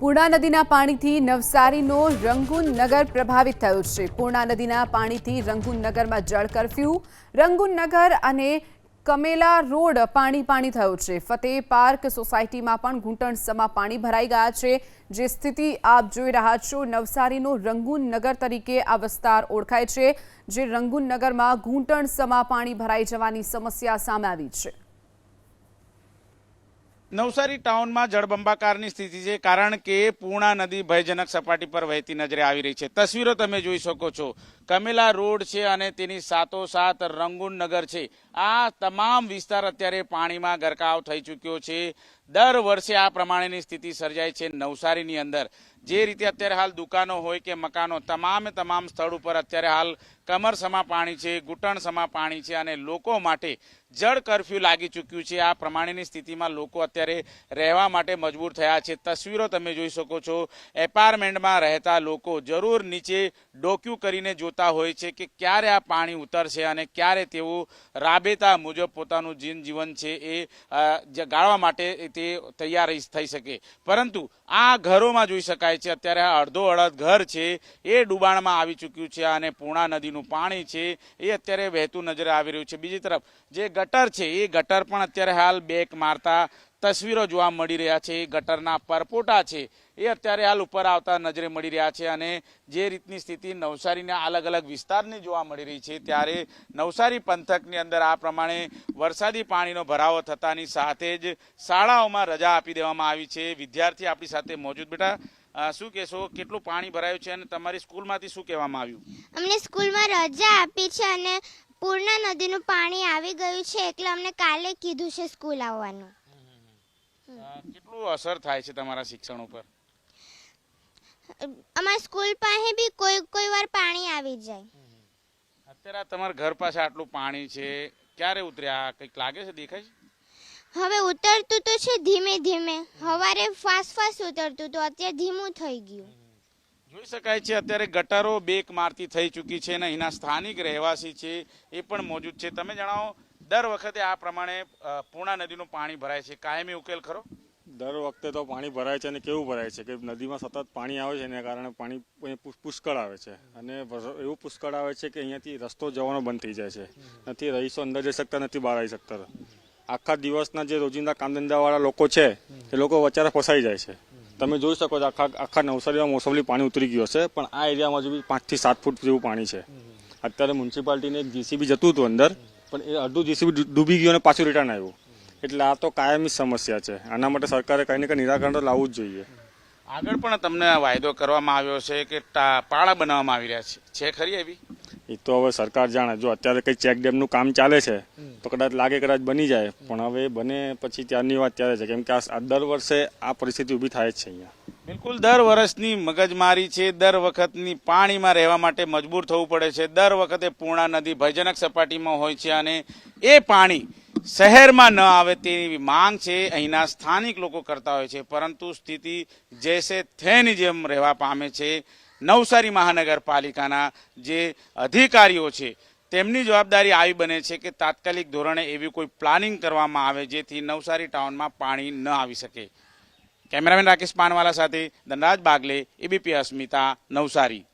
પૂર્ણા નદીના પાણીથી નવસારીનો રંગૂન નગર પ્રભાવિત થયું છે। પૂર્ણા નદીના પાણીથી રંગૂન નગરમાં જળ કર્ફ્યુ, રંગૂન નગર અને કમેલા રોડ પાણી થયો છે। ફતેહ પાર્ક સોસાયટીમાં પણ ઘૂંટણસમાં પાણી ભરાઈ ગયા છે। જે સ્થિતિ આપ જોઈ રહ્યા છો, નવસારીનો રંગૂન નગર તરીકે આ વિસ્તાર ઓળખાય છે। જે રંગૂન નગરમાં ઘૂંટણસમાં પાણી ભરાઈ જવાની સમસ્યા સામે આવી છે। નવસારી ટાઉનમાં જળબંબાકારની સ્થિતિ છે, કારણ કે પૂર્ણા નદી ભયજનક સપાટી પર વહેતી નજરે આવી રહી છે। તસવીરો તમે જોઈ શકો છો, કમેલા રોડ છે અને તેની સાથોસાથ રંગૂન નગર છે। આ તમામ વિસ્તાર અત્યારે પાણીમાં ગરકાવ થઈ ચૂક્યો છે। દર વર્ષે આ પ્રમાણેની સ્થિતિ સર્જાય છે નવસારીની અંદર। જે રીતે અત્યારે હાલ દુકાનો હોય કે મકાનો, તમામ સ્થળ ઉપર અત્યારે હાલ કમરસમાં પાણી છે, ઘૂંટણસમાં પાણી છે અને લોકો માટે જળ કર્ફ્યુ લાગી ચૂક્યું છે। આ પ્રમાણેની સ્થિતિમાં લોકો અત્યારે રહેવા માટે મજબૂર થયા છે। તસવીરો તમે જોઈ શકો છો, એપાર્ટમેન્ટમાં રહેતા લોકો જરૂર નીચે ડોક્યુ કરીને જોતા હોય છે કે ક્યારે આ પાણી ઉતરશે અને ક્યારે તેઓ રાબેતા મુજબ પોતાનું જીવન છે એ ગાળવા માટે તે તૈયાર થઈ શકે। પરંતુ આ ઘરોમાં જોઈ શકાય છે અત્યારે અડધો અડધ ઘર છે એ ડૂબાણમાં આવી ચૂક્યું છે અને પૂર્ણા નદીનું પાણી છે એ અત્યારે વહેતું નજરે આવી રહ્યું છે। બીજી તરફ જે ગટર છે એ ગટર પણ અત્યારે હાલ બેક મારતા તસવીરો જોવા મળી રહ્યા છે। એ ગટરના પરપોટા છે એ અત્યારે હાલ ઉપર આવતા નજરે મળી રહ્યા છે અને જે રીતની સ્થિતિ નવસારીના અલગ અલગ વિસ્તારની જોવા મળી રહી છે, ત્યારે નવસારી પંથકની અંદર આ પ્રમાણે વરસાદી પાણીનો ભરાવો થતાની સાથે જ શાળાઓમાં રજા આપી દેવામાં આવી છે। વિદ્યાર્થી આપણી સાથે મોજૂદ। બેટા, શું કહેશો, કેટલું પાણી ભરાયું છે અને તમારી સ્કૂલમાંથી શું કહેવામાં આવ્યું? અમને સ્કૂલમાં રજા આપી છે અને પૂર્ણા નદીનું પાણી આવી ગયું છે, એટલે અમને કાલે કીધું છે સ્કૂલ આવવાનું। કેટલું અસર થાય છે તમારા શિક્ષણ ઉપર? અમારી સ્કૂલ પાસે બી કોઈ વાર પાણી આવી જાય। અત્યારે તમારા ઘર પાસે આટલું પાણી છે, ક્યારે ઉતર્યા? કંઈક લાગે છે, દેખાય છે? હવે ઉતરતું તો છે ધીમે ધીમે। સવારે ફાસ્ટ ઉતરતું તો અત્યારે ધીમું થઈ ગયું। જોઈ શકાય છે અત્યારે ગટરો બેક મારતી થઈ ચૂકી છે અને અહીંના સ્થાનિક રહેવાસી છે એ પણ મોજૂદ છે। તમે જણાવો, દર વખતે આ પ્રમાણે પૂર્ણા નદીનું પાણી ભરાય છે, કાયમી ઉકેલ ખરો? દર વખતે તો પાણી ભરાય છે અને કેવું ભરાય છે કે નદીમાં સતત પાણી આવે છે, એના કારણે પાણી પુષ્કળ આવે છે અને એવું પુષ્કળ આવે છે કે અહીંયાથી રસ્તો જવાનો બંધ થઈ જાય છે। નથી રહીશો અંદર જઈ શકતા, નથી બહાર આવી શકતા। આખા દિવસના જે રોજિંદા કામધંધાવાળા લોકો છે એ લોકો વચારે ફસાઈ જાય છે। તમે જોઈ શકો છો આખા નવસારીમાં મોસમલી પાણી ઉતરી ગયો છે, પણ આ એરિયામાં હજુ 5 થી 7 ફૂટ જેવું પાણી છે। અત્યારે મ્યુનિસિપાલિટીને એક જીસીબી જતું હતું અંદર, પણ એ અડધું જીસીબી ડૂબી ગયું અને પાછું રિટર્ન આવ્યું। એટલે આ તો કાયમી સમસ્યા છે। આના માટે સરકારે કંઈ ને કંઈ નિરાકરણ તો લાવવું જ જોઈએ। આગળ પણ તમને વાયદો કરવામાં આવ્યો છે કે પાળા બનાવવામાં આવી રહ્યા છે ખરી એવી? એ તો હવે સરકાર જાણે। જો અત્યારે કંઈ ચેક ડેમનું કામ ચાલે છે તો કદાચ બની જાય, પણ હવે બને પછી ત્યારની વાત ત્યારે છે, કેમ કે આ દર વર્ષે આ પરિસ્થિતિ ઊભી થાય જ છે અહીંયા। બિલકુલ, દર વર્ષની મગજમારી છે। દર વખતની પાણીમાં રહેવા માટે મજબૂર થવું પડે છે। દર વખતે પૂર્ણા નદી ભયજનક સપાટીમાં હોય છે અને એ પાણી શહેરમાં ન આવે તેવી માંગ છે અહીંના સ્થાનિક લોકો કરતા હોય છે, પરંતુ સ્થિતિ જેસે થેની જેમ રહેવા પામે છે। નવસારી મહાનગરપાલિકાના જે અધિકારીઓ છે તેમની જવાબદારી આવી બને છે કે તાત્કાલિક ધોરણે એવી કોઈ પ્લાનિંગ કરવામાં આવે જેથી નવસારી ટાઉનમાં પાણી ન આવી શકે। કેમેરામેન રાકેશ પાનવાલા સાથે ધનરાજ બાગલે, એબીપી અસ્મિતા, નવસારી।